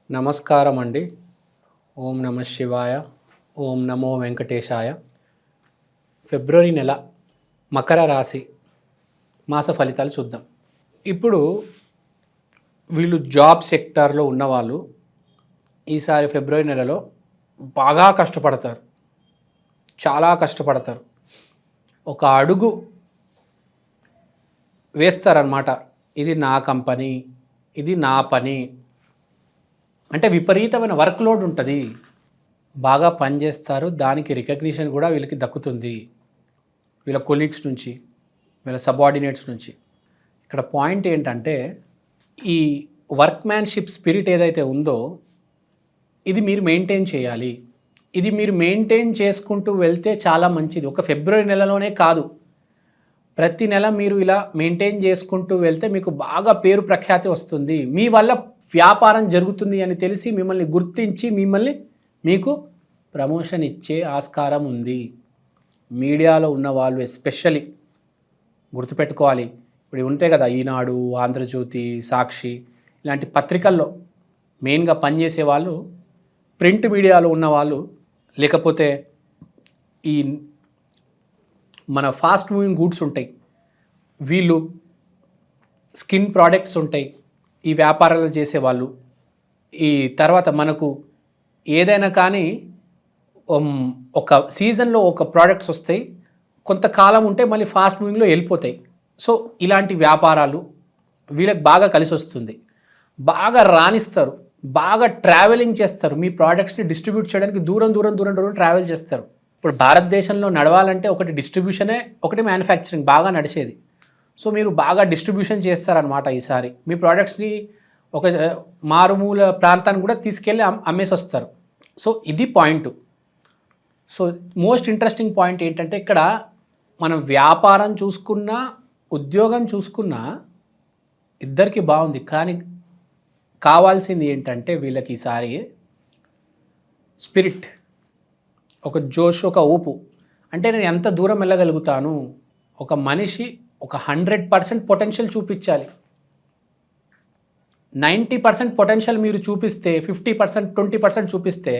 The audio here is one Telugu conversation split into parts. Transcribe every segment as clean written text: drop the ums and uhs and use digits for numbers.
నమస్కారం అండి. ఓం నమ శివాయ. ఓం నమో వెంకటేశాయ. ఫిబ్రవరి నెల మకర రాశి మాస ఫలితాలు చూద్దాం. ఇప్పుడు వీళ్ళు జాబ్ సెక్టార్లో ఉన్నవాళ్ళు ఈసారి ఫిబ్రవరి నెలలో బాగా కష్టపడతారు. చాలా కష్టపడతారు. ఒక అడుగు వేస్తారనమాట. ఇది నా కంపెనీ, ఇది నా పని. అంటే విపరీతమైన వర్క్ లోడ్ ఉంటుంది. బాగా పనిచేస్తారు. దానికి రికగ్నిషన్ కూడా వీళ్ళకి దక్కుతుంది, వీళ్ళ కొలీగ్స్ నుంచి, వీళ్ళ సబార్డినేట్స్ నుంచి. ఇక్కడ పాయింట్ ఏంటంటే ఈ వర్క్మ్యాన్షిప్ స్పిరిట్ ఏదైతే ఉందో ఇది మీరు మెయింటైన్ చేయాలి. ఇది మీరు మెయింటైన్ చేసుకుంటూ వెళ్తే చాలా మంచిది. ఒక ఫిబ్రవరి నెలలోనే కాదు, ప్రతి నెల మీరు ఇలా మెయింటైన్ చేసుకుంటూ వెళ్తే మీకు బాగా పేరు ప్రఖ్యాతి వస్తుంది. మీ వల్ల వ్యాపారం జరుగుతుంది అని తెలిసి మిమ్మల్ని గుర్తించి మీకు ప్రమోషన్ ఇచ్చే ఆస్కారం ఉంది. మీడియాలో ఉన్న వాళ్ళు ఎస్పెషల్లీ గుర్తుపెట్టుకోవాలి. ఇప్పుడు ఉంటాయి కదా, ఈనాడు, ఆంధ్రజ్యోతి, సాక్షి ఇలాంటి పత్రికల్లో మెయిన్గా పనిచేసే వాళ్ళు, ప్రింట్ మీడియాలో ఉన్నవాళ్ళు, లేకపోతే ఈ మన ఫాస్ట్ మూవింగ్ గూడ్స్ ఉంటాయి, వీళ్ళు స్కిన్ ప్రోడక్ట్స్ ఉంటాయి, ఈ వ్యాపారాలు చేసేవాళ్ళు. ఈ తర్వాత మనకు ఏదైనా కానీ ఒక సీజన్లో ఒక ప్రోడక్ట్స్ వస్తాయి, కొంతకాలం ఉంటే మళ్ళీ ఫాస్ట్ మూవింగ్లో వెళ్ళిపోతాయి. సో ఇలాంటి వ్యాపారాలు వీళ్ళకి బాగా కలిసి వస్తుంది. బాగా రాణిస్తారు, బాగా ట్రావెలింగ్ చేస్తారు. మీ ప్రోడక్ట్స్ని డిస్ట్రిబ్యూట్ చేయడానికి దూరం ట్రావెల్ చేస్తారు. ఇప్పుడు భారతదేశంలో నడవాలంటే ఒకటి డిస్ట్రిబ్యూషనే, ఒకటి మ్యానుఫ్యాక్చరింగ్ బాగా నడిచేది. సో మీరు బాగా డిస్ట్రిబ్యూషన్ చేస్తారనమాట. ఈసారి మీ ప్రోడక్ట్స్ని ఒక మారుమూల ప్రాంతానికి కూడా తీసుకెళ్ళి అమ్మేసి వస్తారు. సో ఇది point. So most interesting point ఏంటంటే ఇక్కడ మనం వ్యాపారం చూసుకున్నా, ఉద్యోగం చూసుకున్నా ఇద్దరికి బాగుంది. కానీ కావాల్సింది ఏంటంటే వీళ్ళకి ఈసారి స్పిరిట్, ఒక జోష్, ఒక ఊపు. అంటే నేను ఎంత దూరం వెళ్ళగలుగుతాను. ఒక మనిషి ఒక 100% పొటెన్షియల్ చూపించాలి. 90% పొటెన్షియల్ మీరు చూపిస్తే, 50%, 20% చూపిస్తే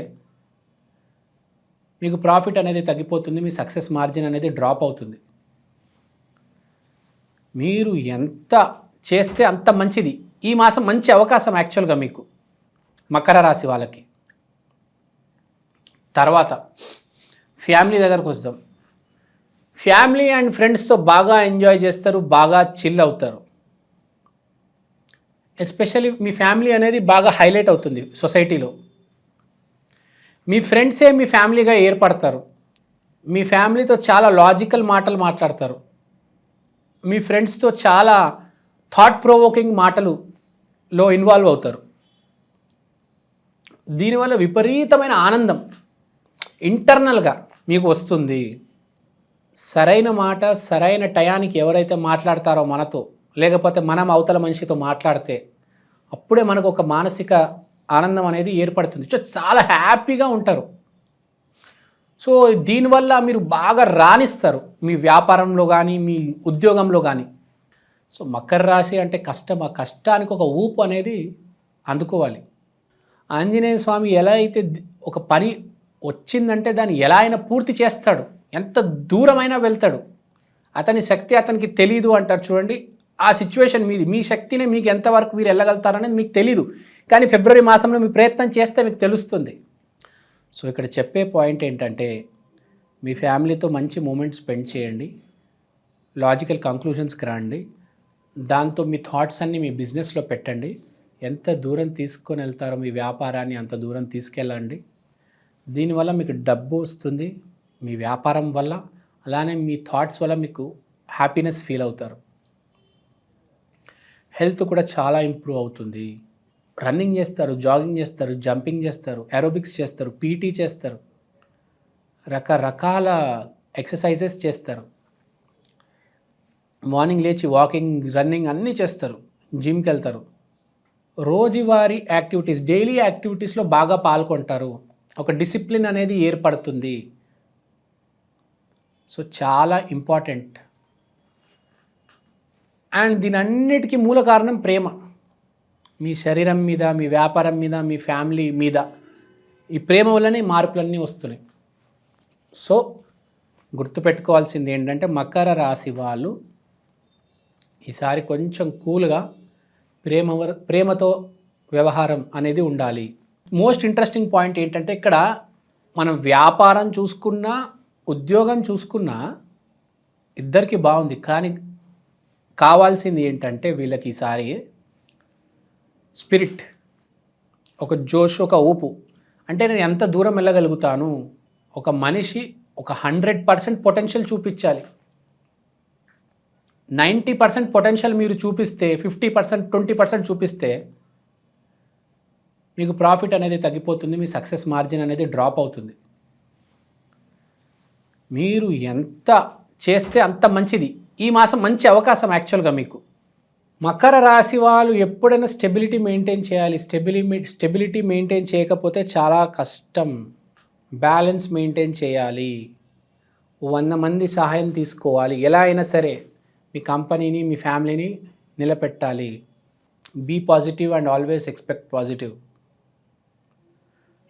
మీకు ప్రాఫిట్ అనేది తగ్గిపోతుంది. మీ సక్సెస్ మార్జిన్ అనేది డ్రాప్ అవుతుంది. మీరు ఎంత చేస్తే అంత మంచిది. ఈ మాసం మంచి అవకాశం యాక్చువల్గా మీకు మకర రాశి వాళ్ళకి. తర్వాత ఫ్యామిలీ దగ్గరకు వద్దాం. ఫ్యామిలీ అండ్ ఫ్రెండ్స్తో బాగా ఎంజాయ్ చేస్తారు, బాగా చిల్ అవుతారు. ఎస్పెషల్లీ మీ ఫ్యామిలీ అనేది బాగా హైలైట్ అవుతుంది సొసైటీలో. మీ ఫ్రెండ్సే మీ ఫ్యామిలీగా ఏర్పడతారు. మీ ఫ్యామిలీతో చాలా లాజికల్ మాటలు మాట్లాడతారు. మీ ఫ్రెండ్స్తో చాలా థాట్ ప్రొవోకింగ్ మాటలులో ఇన్వాల్వ్ అవుతారు. దీనివల్ల విపరీతమైన ఆనందం ఇంటర్నల్గా మీకు వస్తుంది. సరైన మాట సరైన టయానికి ఎవరైతే మాట్లాడతారో మనతో, లేకపోతే మనం అవతల మనిషితో మాట్లాడితే అప్పుడే మనకు ఒక మానసిక ఆనందం అనేది ఏర్పడుతుంది. సో చాలా హ్యాపీగా ఉంటారు. సో దీనివల్ల మీరు బాగా రాణిస్తారు మీ వ్యాపారంలో కానీ, మీ ఉద్యోగంలో కానీ. సో మకర రాశి అంటే కష్టం. ఆ కష్టానికి ఒక ఊపు అనేది అందుకోవాలి. ఆంజనేయ స్వామి ఎలా అయితే ఒక పని వచ్చిందంటే దాన్ని ఎలా అయినా పూర్తి చేస్తాడు, ఎంత దూరమైనా వెళ్తాడు. అతని శక్తి అతనికి తెలీదు అంటారు చూడండి. ఆ సిచ్యువేషన్ మీది. మీ శక్తిని మీకు ఎంతవరకు మీరు వెళ్ళగలుగుతారనేది మీకు తెలీదు. కానీ ఫిబ్రవరి మాసంలో మీ ప్రయత్నం చేస్తే మీకు తెలుస్తుంది. సో ఇక్కడ చెప్పే పాయింట్ ఏంటంటే మీ ఫ్యామిలీతో మంచి మూమెంట్ స్పెండ్ చేయండి, లాజికల్ కంక్లూషన్స్కి రండి. దాంతో మీ థాట్స్ అన్నీ మీ బిజినెస్లో పెట్టండి. ఎంత దూరం తీసుకొని వెళ్తారో మీ వ్యాపారాన్ని అంత దూరం తీసుకెళ్ళండి. దీనివల్ల మీకు డబ్బు వస్తుంది మీ వ్యాపారం వల్ల, అలానే మీ థాట్స్ వల్ల మీకు హ్యాపీనెస్ ఫీల్ అవుతారు. హెల్త్ కూడా చాలా ఇంప్రూవ్ అవుతుంది. రన్నింగ్ చేస్తారు, జాగింగ్ చేస్తారు, జంపింగ్ చేస్తారు, ఏరోబిక్స్ చేస్తారు, పీటీ చేస్తారు, రకరకాల ఎక్సర్సైజెస్ చేస్తారు. మార్నింగ్ లేచి వాకింగ్, రన్నింగ్ అన్నీ చేస్తారు, జిమ్కి వెళ్తారు. రోజువారీ యాక్టివిటీస్, డైలీ యాక్టివిటీస్లో బాగా పాల్గొంటారు. ఒక డిసిప్లిన్ అనేది ఏర్పడుతుంది. సో చాలా ఇంపార్టెంట్. అండ్ దీనన్నిటికీ మూల కారణం ప్రేమ. మీ శరీరం మీద, మీ వ్యాపారం మీద, మీ ఫ్యామిలీ మీద ఈ ప్రేమ వల్లనే మార్పులన్నీ వస్తున్నాయి. సో గుర్తుపెట్టుకోవాల్సింది ఏంటంటే మకర రాశి వాళ్ళు ఈసారి కొంచెం కూల్గా ప్రేమతో వ్యవహారం అనేది ఉండాలి. మోస్ట్ ఇంట్రెస్టింగ్ పాయింట్ ఏంటంటే ఇక్కడ మనం వ్యాపారం చూసుకున్నా, ఉద్యోగం చూసుకున్నా ఇద్దరికి బాగుంది. కానీ కావాల్సింది ఏంటంటే వీళ్ళకి ఈసారి స్పిరిట్, ఒక జోష్, ఒక ఊపు. అంటే నేను ఎంత దూరం వెళ్ళగలుగుతాను, ఒక మనిషి ఒక 100% పొటెన్షియల్ చూపించాలి. 90% పొటెన్షియల్ మీరు చూపిస్తే 50%, 20% చూపిస్తే మీకు ప్రాఫిట్ అనేది తగ్గిపోతుంది, మీ సక్సెస్ మార్జిన్ అనేది డ్రాప్ అవుతుంది. మీరు ఎంత చేస్తే అంత మంచిది. ఈ మాసం మంచి అవకాశం యాక్చువల్గా మీకు. మకర రాశి వాళ్ళు ఎప్పుడైనా స్టెబిలిటీ మెయింటైన్ చేయాలి. స్టెబిలిటీ మెయింటైన్ చేయకపోతే చాలా కష్టం. బ్యాలెన్స్ మెయింటైన్ చేయాలి. 100 మంది సహాయం తీసుకోవాలి. ఎలా అయినా సరే మీ కంపెనీని, మీ ఫ్యామిలీని నిలబెట్టాలి. Be positive and always expect positive.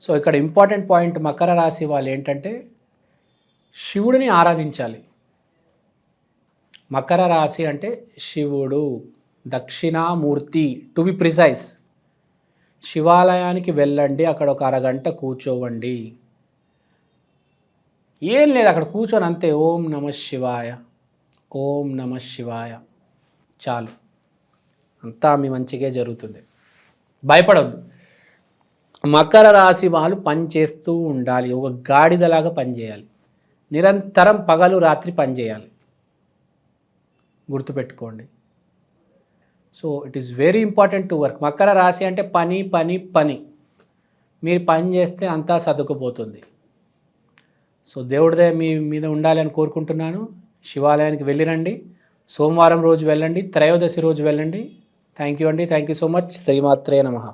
So ఇక్కడ ఇంపార్టెంట్ పాయింట్ మకర రాశి వాళ్ళు ఏంటంటే శివుడిని ఆరాధించాలి. మకర రాశి అంటే శివుడు, దక్షిణామూర్తి టు బి ప్రిసైజ్. శివాలయానికి వెళ్ళండి, అక్కడ ఒక అరగంట కూర్చోవండి. ఏం లేదు, అక్కడ కూర్చొని అంతే ఓం నమ శివాయ, ఓం నమ శివాయ, చాలు. అంతా మీ మంచిగా జరుగుతుంది. భయపడవద్దు. మకర రాశి వాళ్ళు పని చేస్తూ ఉండాలి. ఒక గాడిదలాగా పనిచేయాలి. నిరంతరం పగలు రాత్రి పనిచేయాలి. గుర్తుపెట్టుకోండి. So it is very important to work. Makar రాశి అంటే పని పని పని. మీరు పని చేస్తే అంతా సర్దుకుపోతుంది. సో దేవుడిదే మీ మీద ఉండాలి అని కోరుకుంటున్నాను. శివాలయానికి వెళ్ళిరండి. సోమవారం రోజు వెళ్ళండి, త్రయోదశి రోజు వెళ్ళండి. థ్యాంక్ యూ అండి. Thank you so much. శ్రీమాత్రే నమః.